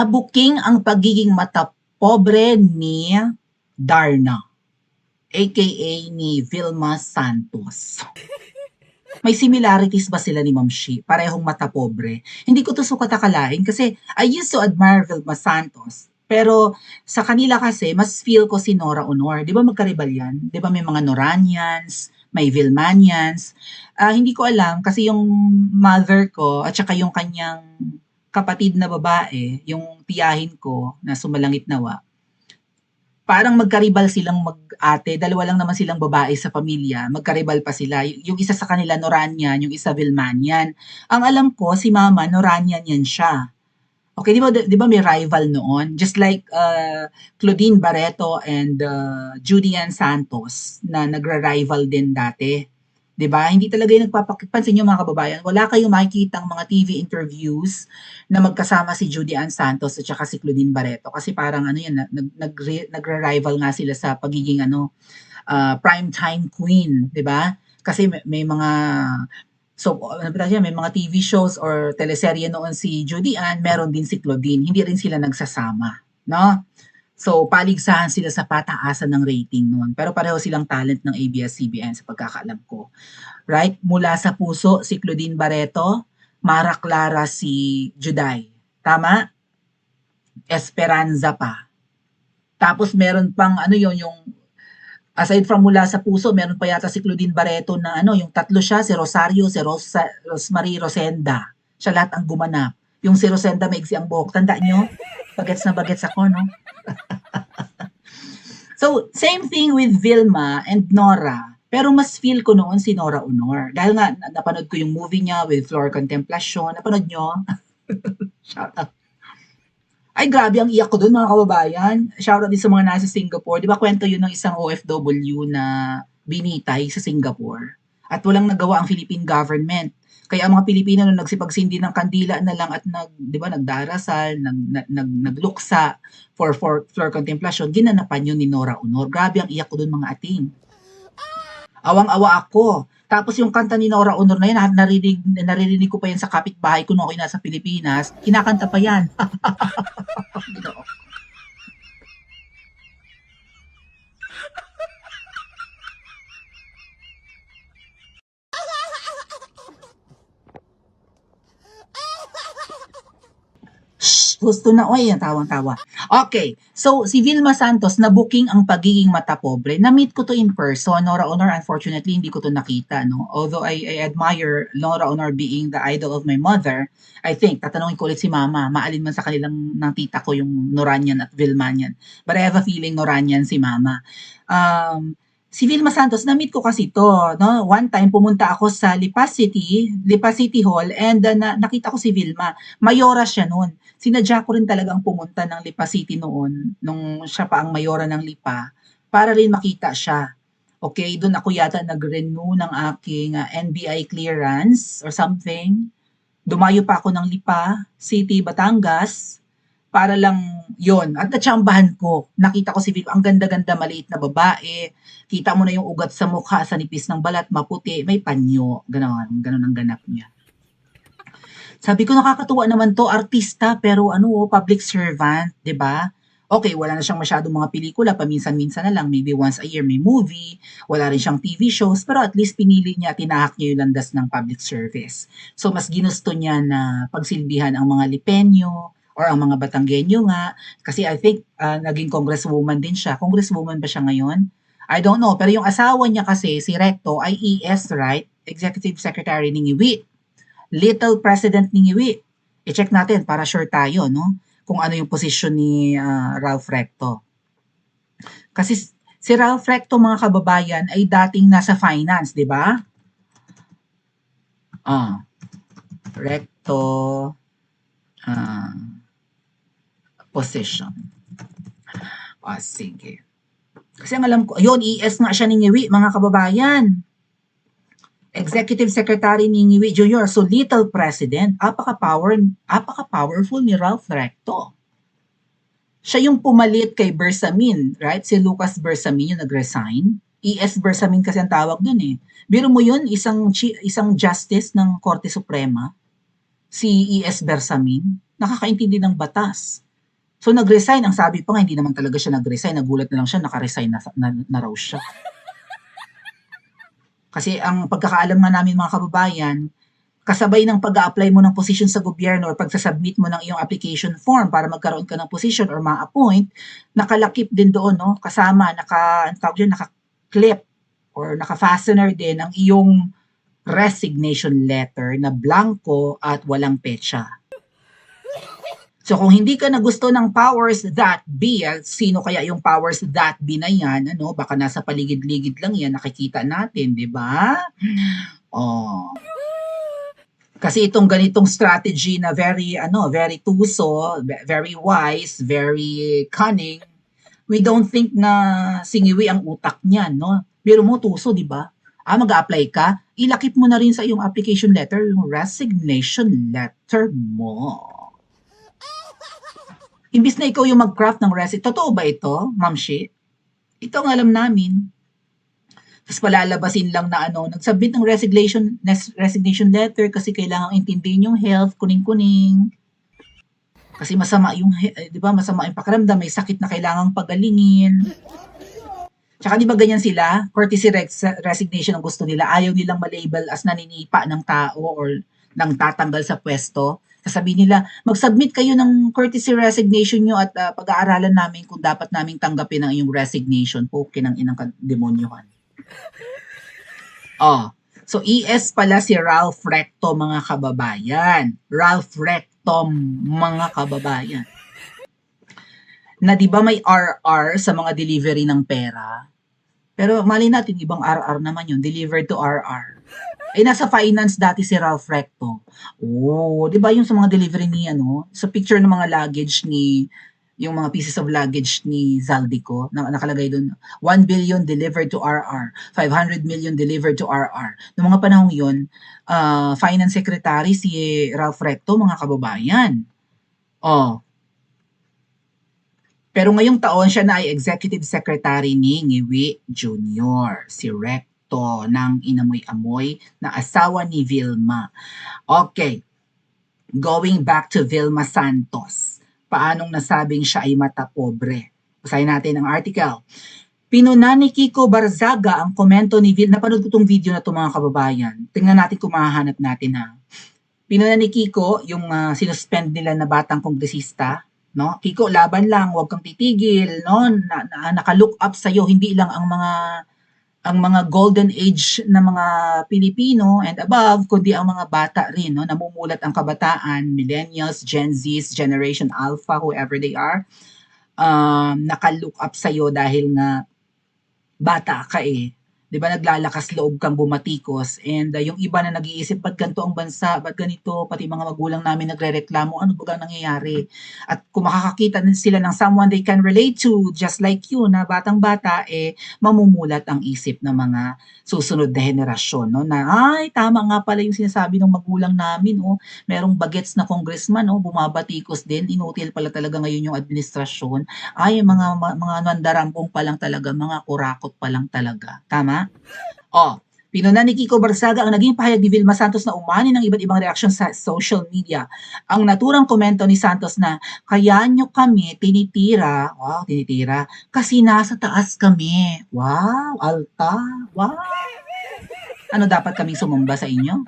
Nabuking ang pagiging matapobre ni Darna, aka ni Vilma Santos. May similarities ba sila ni Ma'am Shi? Parehong matapobre. Hindi ko to sukat akalain kasi I used to admire Vilma Santos. Pero sa kanila kasi, mas feel ko si Nora Honor. Di ba magkaribal yan? Di ba may mga Noranians, may Vilmanians. Hindi ko alam kasi yung mother ko at saka yung kanyang kapatid na babae, yung tiyahin ko na sumalangit nawa, parang magkaribal silang mag-ate, dalawa lang naman silang babae sa pamilya, magkaribal pa sila. Yung isa sa kanila Noranian, yung isa Vilmanian. Ang alam ko, si Mama, Noranian yan siya. Okay, di ba may rival noon? Just like Claudine Barreto and Judy Ann Santos na nagra-rival din dati. 'Di ba? Hindi talaga yung nagpapakipansin niyo mga kababayan. Wala kayong makikitang mga TV interviews na magkasama si Judy Ann Santos at saka si Claudine Barreto kasi parang ano yan, nagra-rival nga sila sa pagiging primetime queen, 'di ba? Kasi may mga may mga TV shows or teleserye noon si Judy Ann, meron din si Claudine. Hindi rin sila nagsasama, no? So, paligsahan sila sa pataasan ng rating noon. Pero pareho silang talent ng ABS-CBN sa pagkakaalam ko. Right? Mula sa puso, si Claudine Barreto, Mara Clara si Juday. Tama? Esperanza pa. Tapos meron pang yung aside from Mula sa Puso, meron pa yata si Claudine Barreto na yung tatlo siya, si Rosario, si Rosemary Rosenda. Siya lahat ang gumanap. Yung si Rosenda maigsi ang buhok. Tandaan nyo? Bagets na bagets ako, no? So, same thing with Vilma and Nora. Pero mas feel ko noon si Nora Honor. Dahil nga, napanood ko yung movie niya with Flor Contemplacion. Napanood nyo? Shout out. Ay, grabe ang iyak ko doon mga kababayan. Shout out din sa mga nasa Singapore. Di ba kwento yun ng isang OFW na binitay sa Singapore? At walang nagawa ang Philippine government. Kaya ang mga Pilipino nung nagsipagsindi ng kandila na lang at nagdarasal, nagluksa for floor contemplation, ginanapan yun ni Nora Honor. Grabe ang iyak ko doon mga ating. Awang-awa ako. Tapos yung kanta ni Nora Honor na yan, naririnig ko pa yan sa kapitbahay ko nung ako'y nasa Pilipinas. Kinakanta pa yan. Gusto na, oy, tawang-tawa. Okay, so si Vilma Santos, na-booking ang pagiging matapobre. Na-meet ko to in person. Nora Honor, unfortunately, hindi ko to nakita. No? Although I admire Nora Honor being the idol of my mother, I think, tatanungin ko ulit si Mama, maalin man sa kanilang ng tita ko yung Noranian at Vilmanian. But I have a feeling Noranian si Mama. Si Vilma Santos, na-meet ko kasi to. No? One time, pumunta ako sa Lipa City Hall, and nakita ko si Vilma. Mayora siya noon. Sinadya ko rin talagang pumunta ng Lipa City noon, nung siya pa ang mayora ng Lipa, para rin makita siya. Okay, doon ako yata nag-renew ng aking NBI clearance or something. Dumayo pa ako ng Lipa City, Batangas, para lang yon. At natsambahan ko, nakita ko si Vilma, ang ganda-ganda, maliit na babae. Kita mo na yung ugat sa mukha, sa nipis ng balat, maputi, may panyo. Ganon ang ganap niya. Sabi ko, nakakatuwa naman to, artista, pero public servant, 'di ba? Okay, wala na siyang masyadong mga pelikula, paminsan-minsan na lang, maybe once a year may movie, wala rin siyang TV shows, pero at least pinili niya, tinahak niya yung landas ng public service. So, mas ginusto niya na pagsilbihan ang mga Lipenyo, or ang mga Batanggenyo nga, kasi I think naging congresswoman din siya. Congresswoman ba siya ngayon? I don't know, pero yung asawa niya kasi, si Recto, ay ES, right? Executive Secretary ni Ngiwi. Little President ni Ngiwi. I-check natin para sure tayo, no? Kung ano yung posisyon ni Ralph Recto. Kasi si Ralph Recto, mga kababayan, ay dating nasa finance, di ba? Recto position. Sige. Kasi ang alam ko, ayun, ES nga siya ni Ngiwi, mga kababayan. Executive Secretary ni Ngiwi Jr. So, Little President, apaka-powerful ni Ralph Recto. Siya yung pumalit kay Bersamin, right? Si Lucas Bersamin yung nag-resign. ES Bersamin kasi ang tawag dun eh. Biro mo yun, isang justice ng Korte Suprema, si ES Bersamin, nakakaintindi ng batas. So nag-resign, ang sabi pa nga hindi naman talaga siya nag-resign, nagulat na lang siya naka-resign na raw siya. Kasi ang pagkakaalam nga namin mga kababayan, kasabay ng pag-a-apply mo ng posisyon sa gobyerno or pagsasubmit mo ng iyong application form para magkaroon ka ng position or ma-appoint, nakalakip din doon, no? Kasama, naka-clip or naka-fastener din ang iyong resignation letter na blanco at walang petsa. So kung hindi ka na gusto ng powers that be, sino kaya yung powers that be na yan? Ano, baka nasa paligid-ligid lang yan, nakikita natin, di ba? Oh. Kasi itong ganitong strategy na very tuso, very wise, very cunning, we don't think na singiwi ang utak niyan, no? Pero mo tuso, di ba? Mag-a-apply ka, ilakip mo na rin sa iyong application letter yung resignation letter mo. Imbis na ikaw yung mag-craft ng totoo ba ito, Ma'am Shi? Ito ang alam namin. Tapos palalabasin lang na nag-submit ng resignation letter kasi kailangang intindihin yung health, kuning-kuning. Kasi masama yung, di ba, masama yung pakiramdam, may sakit na kailangang pagalingin. Tsaka di ba ganyan sila? Courtesy resignation ang gusto nila. Ayaw nilang malabel as naninipa ng tao or nang tatanggal sa pwesto. Sasabihin nila, mag-submit kayo ng courtesy resignation nyo at pag-aaralan namin kung dapat naming tanggapin ang iyong resignation. Poke ng inang demonyohan. So ES pala si Ralph Recto, mga kababayan. Ralph Recto, mga kababayan. Na di ba may RR sa mga delivery ng pera? Pero mali natin, ibang RR naman yun, delivered to RR. Nasa finance dati si Ralph Recto. Di ba yung sa mga delivery ni sa picture ng mga luggage yung mga pieces of luggage ni Zaldico, nakalagay doon, 1 billion delivered to RR, 500 million delivered to RR. Noong mga panahong yun, finance secretary si Ralph Recto, mga kababayan. Pero ngayong taon siya na ay executive secretary ni Ngiwi Jr., si Recto ng inamoy-amoy na asawa ni Vilma. Okay, going back to Vilma Santos. Paanong nasabing siya ay mata pobre? Basahin natin ang article. Pinuna ni Kiko Barzaga ang komento ni Vilma. Napanood ko itong video na ito, mga kababayan. Tingnan natin kung mahahanap natin ha. Pinuna ni Kiko yung sinuspend nila na batang kongresista. No? Kiko, laban lang, huwag kang titigil, no? Naka-look up sa iyo hindi lang ang mga golden age na mga Pilipino and above, kundi ang mga bata rin, no? Namumulat ang kabataan, millennials, Gen Zs, Generation Alpha, whoever they are, naka-look up sa iyo dahil nga bata ka eh. 'Di ba, naglalakas loob kang bumatikos, and yung iba na nag-iisip, ba't ganito ang bansa, ba't ganito, pati mga magulang namin nagrereklamo, ano ba ang nangyayari? At kung makakakita din sila ng someone they can relate to, just like you, na batang-bata, mamumulat ang isip ng mga susunod na henerasyon, no? Na, ay, tama nga pala yung sinasabi ng magulang namin, merong bagets na congressman, bumabatikos din, inutil pala talaga ngayon yung administrasyon, ay, mga nandarambong pa lang talaga, mga kurakot pa lang talaga. Tama? Pinuna ni Kiko Barzaga ang naging pahayag ni Vilma Santos na umani ng iba't ibang reaksyon sa social media. Ang naturang komento ni Santos na, kaya nyo kami tinitira, kasi nasa taas kami. Wow, alta, wow. Ano, dapat kaming sumamba sa inyo?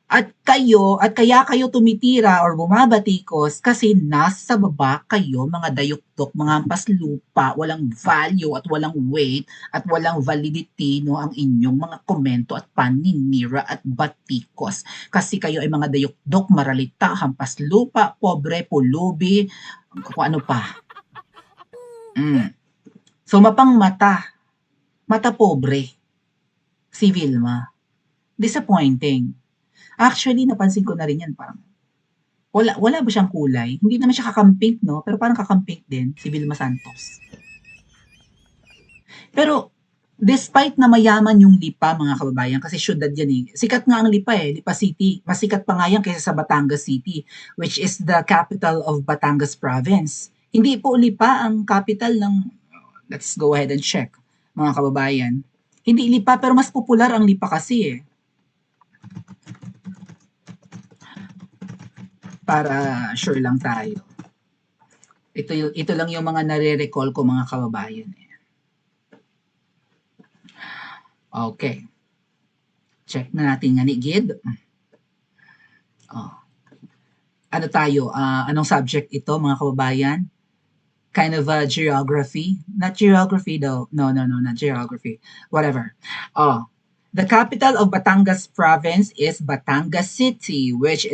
At kaya kayo tumitira or bumabatikos kasi nasa baba kayo, mga dayuktok, mga hampas lupa, walang value at walang weight at walang validity, no, ang inyong mga komento at paninira at batikos. Kasi kayo ay mga dayuktok, maralita, hampas lupa, pobre, pulubi, kung ano pa. So mata pobre si Vilma. Disappointing. Actually, napansin ko na rin yan, parang wala ba siyang kulay? Hindi naman siya kakampink, no? Pero parang kakampink din si Vilma Santos. Pero despite na mayaman yung Lipa, mga kababayan, kasi syudad yan eh. Sikat nga ang Lipa Lipa City. Mas sikat pa nga yan kaysa sa Batangas City, which is the capital of Batangas Province. Hindi po Lipa ang capital ng, let's go ahead and check, mga kababayan. Hindi Lipa, pero mas popular ang Lipa kasi para sure lang tayo. Ito lang yung mga nare-recall ko mga kababayan. Okay. Check na natin nga ni Gid. Oh. Ano tayo? Anong subject ito mga kababayan? Kind of geography. Not geography though. No, not geography. Whatever. The capital of Batangas province is Batangas City, which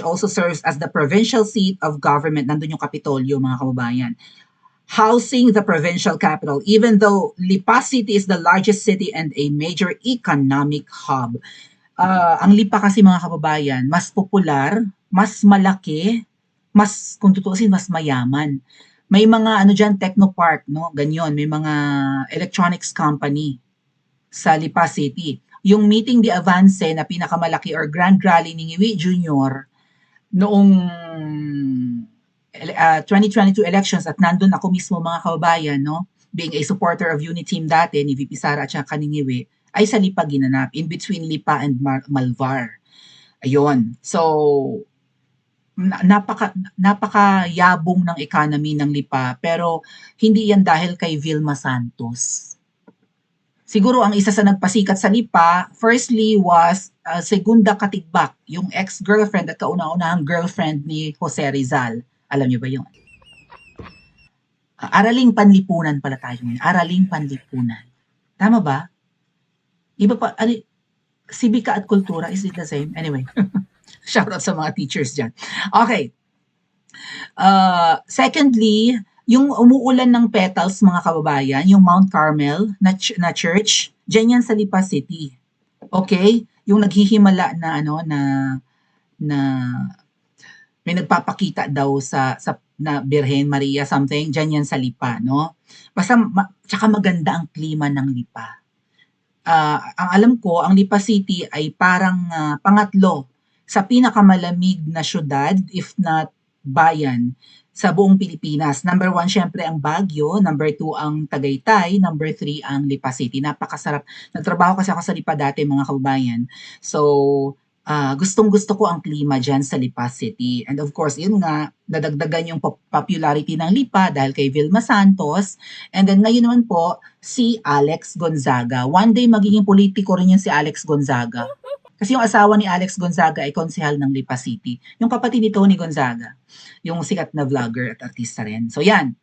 also serves as the provincial seat of government. Nandun yung Kapitolyo, mga kababayan. Housing the provincial capital, even though Lipa City is the largest city and a major economic hub. Ang Lipa kasi mga kababayan, mas popular, mas malaki, kung tutuusin, mas mayaman. May mga Technopark, no? Ganyan, may mga electronics company sa Lipa City. Yung meeting de avance na pinakamalaki or grand rally ni Ngiwi Jr. noong 2022 elections at nandun ako mismo mga kababayan, no? Being a supporter of Uniteam dati ni VP Sara at saka ni Ngiwi, ay sa Lipa ginanap, in between Lipa and Malvar. Ayun. So, napakayabong ng economy ng Lipa, pero hindi yan dahil kay Vilma Santos. Siguro ang isa sa nagpasikat sa Lipa, firstly was Segunda Katigbak, yung ex-girlfriend at kauna-unahang girlfriend ni Jose Rizal. Alam niyo ba yun? Araling Panlipunan pala tayo ngayon. Araling Panlipunan. Tama ba? Iba pa, Sibika at Kultura, is it the same? Anyway, shout out sa mga teachers dyan. Okay. Secondly, yung umuulan ng petals mga kababayan, yung Mount Carmel na church, dyan yan sa Lipa City. Okay? Yung naghihimala na na may nagpapakita daw sa na Birhen Maria something, dyan yan sa Lipa, no? Basta, tsaka maganda ang klima ng Lipa. Ang alam ko, ang Lipa City ay parang pangatlo sa pinakamalamig na syudad, if not bayan, sa buong Pilipinas. Number 1, syempre ang Baguio. Number 2, ang Tagaytay. Number 3, ang Lipa City. Napakasarap. Nagtrabaho kasi ako sa Lipa dati, mga kababayan. So, gustong-gusto ko ang klima dyan sa Lipa City. And of course, yun nga, nadagdagan yung popularity ng Lipa dahil kay Vilma Santos. And then ngayon naman po, si Alex Gonzaga. One day, magiging politiko rin yun si Alex Gonzaga. Kasi yung asawa ni Alex Gonzaga ay konsehal ng Lipa City. Yung kapatid ni Tony Gonzaga. Yung sikat na vlogger at artista rin. So yan.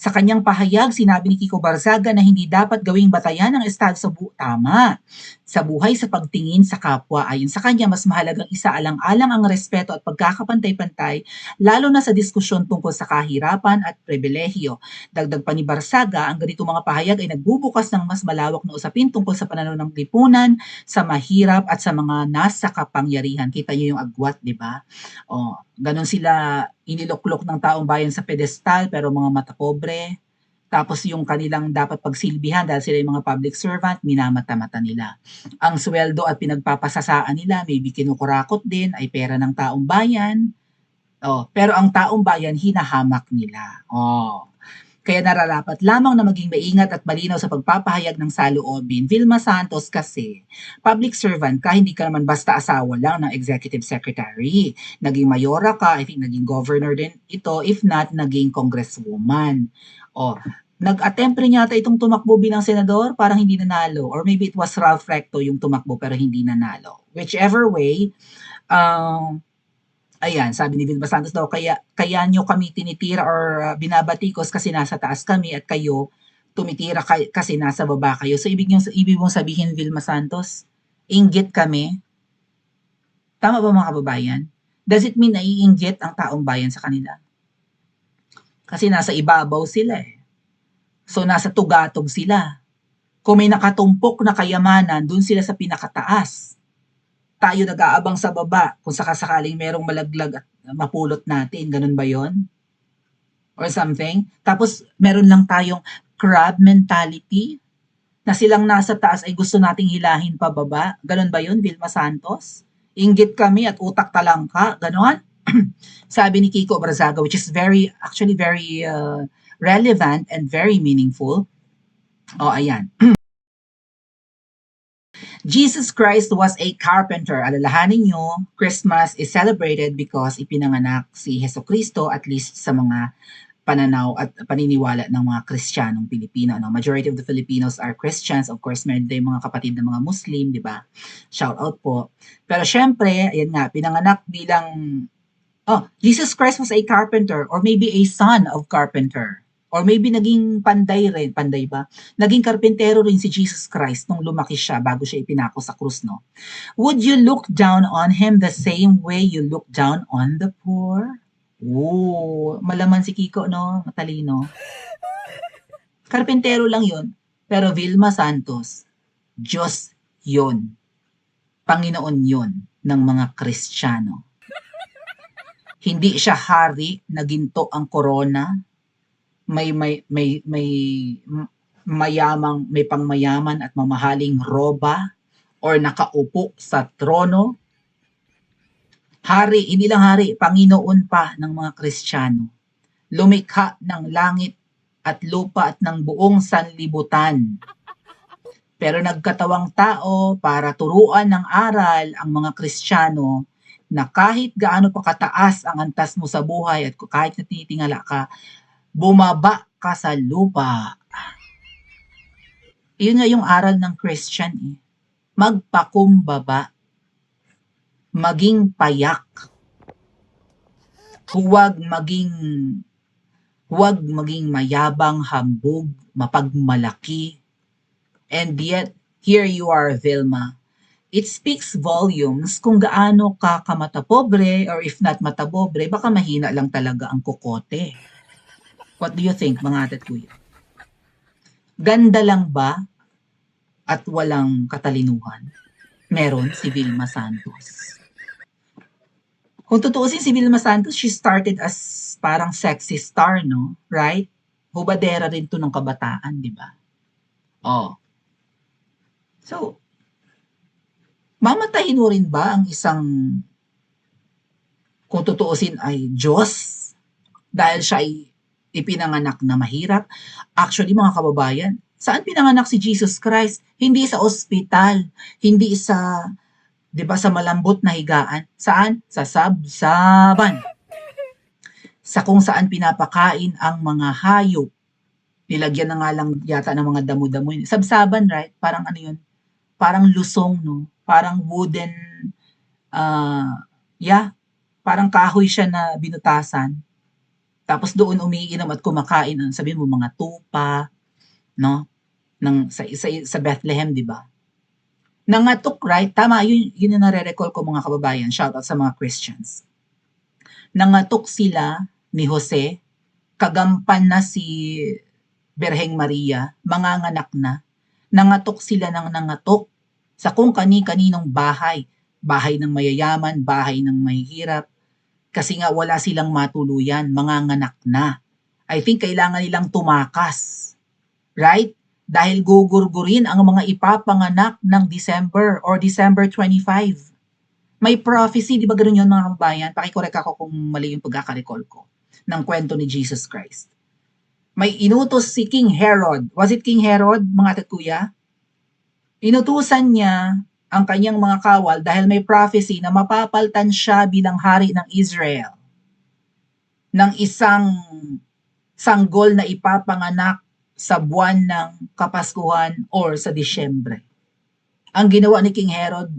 Sa kanyang pahayag, sinabi ni Kiko Barzaga na hindi dapat gawing batayan ng estado sa buhay sa pagtingin sa kapwa. Ayon sa kanya, mas mahalagang isaalang-alang ang respeto at pagkakapantay-pantay, lalo na sa diskusyon tungkol sa kahirapan at pribilehiyo. Dagdag pa ni Barzaga, ang ganitong mga pahayag ay nagbubukas ng mas malawak na usapin tungkol sa pananaw ng lipunan, sa mahirap at sa mga nasa kapangyarihan. Kita niyo yung agwat, di ba? Ganon sila iniluklok ng taong bayan sa pedestal pero mga mata pobre. Tapos yung kanilang dapat pagsilbihan dahil sila yung mga public servant, minamata-mata nila. Ang sweldo at pinagpapasasaan nila, maybe kinukurakot din, ay pera ng taong bayan. Pero ang taong bayan, hinahamak nila. Kaya nararapat lamang na maging maingat at malinaw sa pagpapahayag ng saloobin. Vilma Santos kasi, public servant ka, hindi ka naman basta asawa lang ng executive secretary. Naging mayora ka, I think naging governor din ito, if not, naging congresswoman. Nag-attempt rin yata itong tumakbo bilang senador, parang hindi nanalo. Or maybe it was Ralph Recto yung tumakbo pero hindi nanalo. Whichever way, ayan, sabi ni Vilma Santos daw, kaya nyo kami tinitira or binabatikos kasi nasa taas kami at kayo tumitira kasi nasa baba kayo. So, ibig mong sabihin, Vilma Santos, inggit kami? Tama ba mga kababayan? Does it mean na iinggit ang taong bayan sa kanila? Kasi nasa ibabaw sila eh. So, nasa tugatog sila. Kung may nakatumpok na kayamanan, dun sila sa pinakataas. Tayo nag-aabang sa baba kung sakasakaling merong malaglag at mapulot natin. Ganun ba yon? Or something? Tapos, meron lang tayong crab mentality na silang nasa taas ay gusto nating hilahin pababa. Ganun ba yon, Vilma Santos? Inggit kami at utak talangka. Ganon? Sabi ni Kiko Barzaga, which is actually very relevant and very meaningful. Ayan. Jesus Christ was a carpenter. Alalahanin nyo, Christmas is celebrated because ipinanganak si Jesucristo, at least sa mga pananaw at paniniwala ng mga Kristiyanong Pilipino. No? Majority of the Filipinos are Christians. Of course, meron din mga kapatid na mga Muslim, di ba? Shout out po. Pero syempre, ayan nga, pinanganak bilang, Jesus Christ was a carpenter or maybe a son of carpenter. Or maybe naging panday rin, panday ba? Naging karpentero rin si Jesus Christ nung lumaki siya bago siya ipinako sa krus, no? Would you look down on him the same way you look down on the poor? Oo, malaman si Kiko, no? Matalino. Karpentero lang yun. Pero Vilma Santos, Diyos yun. Panginoon yun ng mga Kristiyano. Hindi siya hari na ginto ang korona. May pangmayaman at mamahaling roba or nakaupo sa trono. Hari, hindi lang hari, Panginoon pa ng mga Kristiyano. Lumikha ng langit at lupa at ng buong sanlibutan. Pero nagkatawang tao para turuan ng aral ang mga Kristiyano na kahit gaano pa kataas ang antas mo sa buhay at kahit na tinitingala ka, bumaba ka sa lupa. Iyon nga yung aral ng Christian eh. Magpakumbaba. Maging payak. Huwag maging mayabang, hambog, mapagmalaki. And yet, here you are, Vilma. It speaks volumes kung gaano ka kamatapobre or if not matapobre, baka mahina lang talaga ang kokote. What do you think, mga ate at kuya? Ganda lang ba at walang katalinuhan? Meron si Vilma Santos. Kung tutuusin si Vilma Santos, she started as parang sexy star, no? Right? Hubadera rin to ng kabataan, di ba? Oh. So, mamatahin mo rin ba ang isang, kung tutuusin ay Diyos, dahil siya ay ipinanganak na mahirap? Actually, mga kababayan, saan pinanganak si Jesus Christ? Hindi sa ospital, hindi sa, di ba, sa malambot na higaan. Saan? Sa sabsaban. Sa kung saan pinapakain ang mga hayop. Nilagyan na nga lang yata ng mga damo-damo. Sabsaban, right? Parang ano yun? Parang lusong, no? Parang wooden, parang kahoy siya na binutasan. Tapos doon umiinom at kumakain, sabihin mo mga tupa, no? Sa Bethlehem, di ba? Nangatok, right? Tama, yun yung nare-recall ko, mga kababayan. Shout out sa mga Christians. Nangatok sila ni Jose, kagampan na si Birheng Maria, manganganak na. Nangatok sila ng nangatok sa kung kani-kaninong bahay. Bahay ng mayayaman, bahay ng mahihirap. Kasi nga wala silang matuluyan, manganganak na. I think kailangan nilang tumakas. Right? Dahil gugurgurin ang mga ipapanganak ng December or December 25. May prophecy, di ba ganoon yun, mga kababayan? Pakikorek ako kung mali yung pagkakarecall ko ng kwento ni Jesus Christ. May inutos si King Herod. Was it King Herod, mga ate at kuya? Inutusan niya ang kanyang mga kawal dahil may prophecy na mapapaltan siya bilang hari ng Israel ng isang sanggol na ipapanganak sa buwan ng Kapaskuhan or sa Disyembre. Ang ginawa ni King Herod,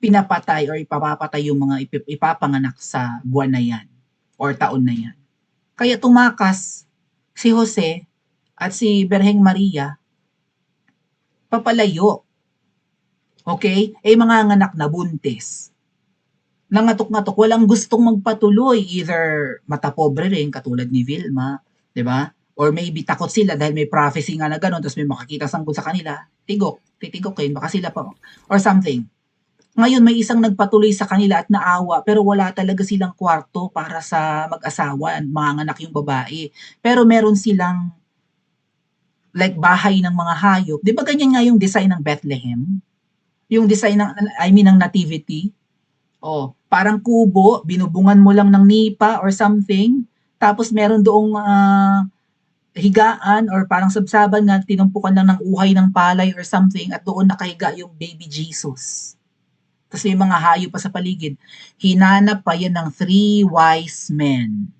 pinapatay or ipapapatay yung mga ipapanganak sa buwan na yan or taon na yan. Kaya tumakas si Jose at si Birheng Maria papalayo. Okay? Mga nganak na buntis. Nangatok-ngatok, walang gustong magpatuloy. Either matapobre rin, katulad ni Vilma, di ba? Or maybe takot sila dahil may prophecy nga na gano'n, tapos may makakita sanggol sa kanila, titigokin, baka sila pa, or something. Ngayon, may isang nagpatuloy sa kanila at naawa, pero wala talaga silang kwarto para sa mag-asawa, mga anak yung babae. Pero meron silang like bahay ng mga hayop. Di ba ganyan nga yung design ng Bethlehem? Yung design ng nativity. Parang kubo, binubungan mo lang ng nipa or something. Tapos meron doong higaan or parang sabsaban nga tinumpukan lang ng uhay ng palay or something at doon nakahiga yung baby Jesus. Tapos may mga hayop pa sa paligid. Hinanap pa yan ng 3 wise men.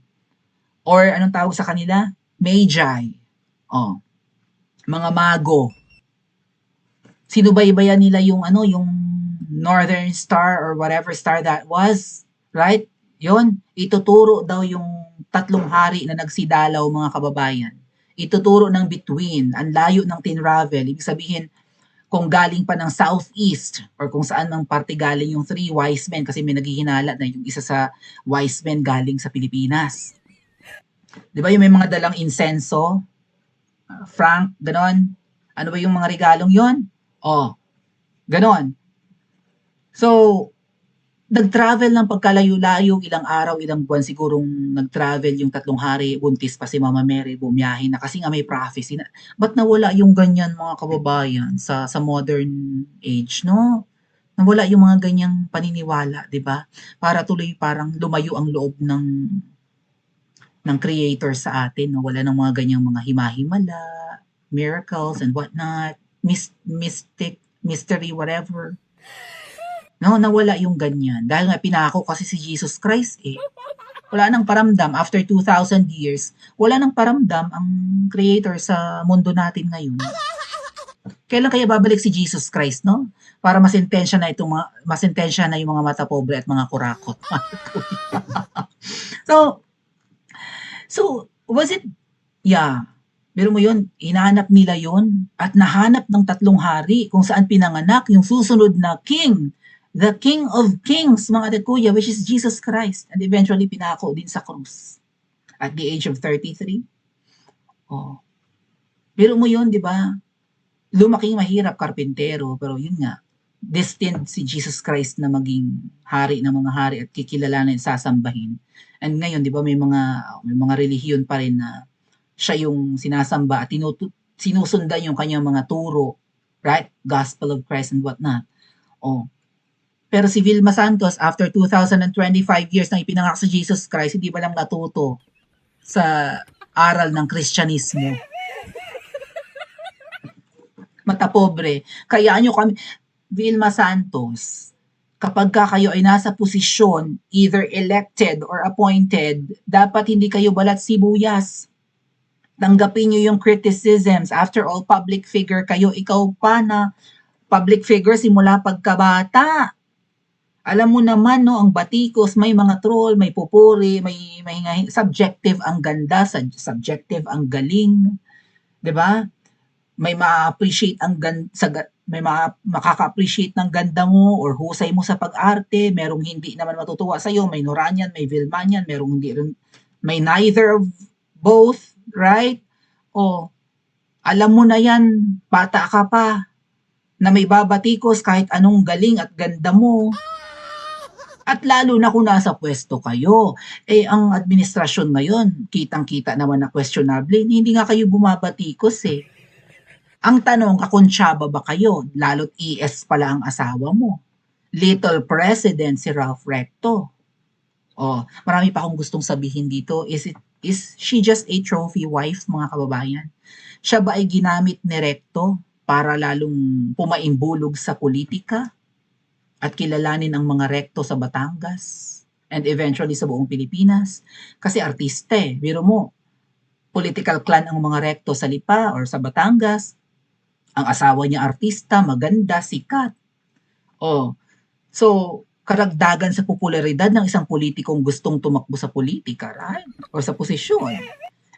Or anong tawag sa kanila? Magi. Oh, mga mago. Sinubaybayan nila yung yung northern star or whatever star that was, right? Yun, ituturo daw yung tatlong hari na nagsidalaw, mga kababayan. Ituturo ng between, ang layo ng tinravel. Ibig sabihin, kung galing pa ng southeast or kung saan mang parte galing yung 3 wise men, kasi may naghihinala na yung isa sa wise men galing sa Pilipinas. Di ba yung may mga dalang insenso? Frank, ganon. Ano ba yung mga regalong yon? Oh, ganon. So, nag-travel ng pagkalayo-layo, ilang araw, ilang buwan sigurong nag-travel yung tatlong hari, buntis pa si Mama Mary, bumiyahe na kasi nga may prophecy na. Ba't nawala yung ganyan, mga kababayan, sa modern age, no? Nawala yung mga ganyang paniniwala, di ba? Para tuloy parang lumayo ang loob ng creator sa atin, no? Wala ng mga ganyang mga himahimala, miracles and whatnot, mystic, mystery, whatever. No, nawala yung ganyan. Dahil nga pinako kasi si Jesus Christ eh. Wala nang paramdam. After 2,000 years, wala nang paramdam ang creator sa mundo natin ngayon. Kailan kaya babalik si Jesus Christ, no? Para masentensya na yung mga mata pobre at mga kurakot. so, was it, yeah, pero mo yun, hinahanap nila yun at nahanap ng tatlong hari kung saan pinanganak yung susunod na king, the King of Kings, mga kuya, which is Jesus Christ. And eventually, pinako din sa krus at the age of 33. Oh. Pero mo yun, di ba? Lumaking mahirap, karpintero, pero yun nga, destined si Jesus Christ na maging hari ng mga hari at kikilalanin, sasambahin. And ngayon, di ba, may mga relihiyon pa rin na siya yung sinasamba at sinusundan yung kanyang mga turo, right? Gospel of Christ and whatnot. Oh. Pero si Vilma Santos, after 2025 years na ipinanganak si Jesus Christ, hindi ba lang natuto sa aral ng Kristyanismo? Mata pobre. Kaya nyo kami, Vilma Santos, kapag kayo ay nasa posisyon, either elected or appointed, dapat hindi kayo balat sibuyas. Tanggapin nyo yung criticisms. After all, public figure kayo. Ikaw pa na public figure simula pagkabata. Alam mo naman, no, ang batikos, may mga troll, may pupuri, may subjective ang ganda, subjective ang galing, 'di ba? May ma-appreciate may makaka-appreciate ng ganda mo or husay mo sa pag-arte, merong hindi naman matutuwa sa iyo, may Noranyan, may Vilmanian, merong hindi rin, may neither of both, right? O alam mo na 'yan, bata ka pa, na may babatikos kahit anong galing at ganda mo. At lalo na kung nasa pwesto kayo. Eh, ang administrasyon ngayon, kitang-kita naman na questionable, hindi nga kayo bumabatikos eh. Ang tanong, kakonsyaba ba kayo? Lalo't ES pala ang asawa mo. Little President si Ralph Recto. Oh, marami pa akong gustong sabihin dito. Is she just a trophy wife, mga kababayan? Siya ba ay ginamit ni Recto para lalong pumaimbulog sa politika? At kilalanin ang mga Recto sa Batangas and eventually sa buong Pilipinas. Kasi artista eh. Biro mo, political clan ang mga Recto sa Lipa or sa Batangas. Ang asawa niya artista, maganda, sikat. Oh, so karagdagan sa popularidad ng isang politikong gustong tumakbo sa politika, right? Or sa posisyon.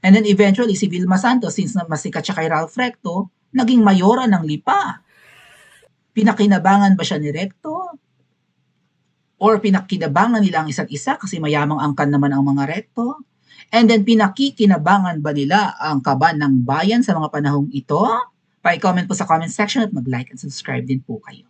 And then eventually, si Vilma Santos, since na masikat siya kay Ralph Recto, naging mayora ng Lipa. Pinakinabangan ba siya ni Recto? Or pinakinabangan nila ang isa't isa kasi mayamang angkan naman ang mga Recto? And then pinakikinabangan ba nila ang kaban ng bayan sa mga panahong ito? Pa-comment po sa comment section at mag-like and subscribe din po kayo.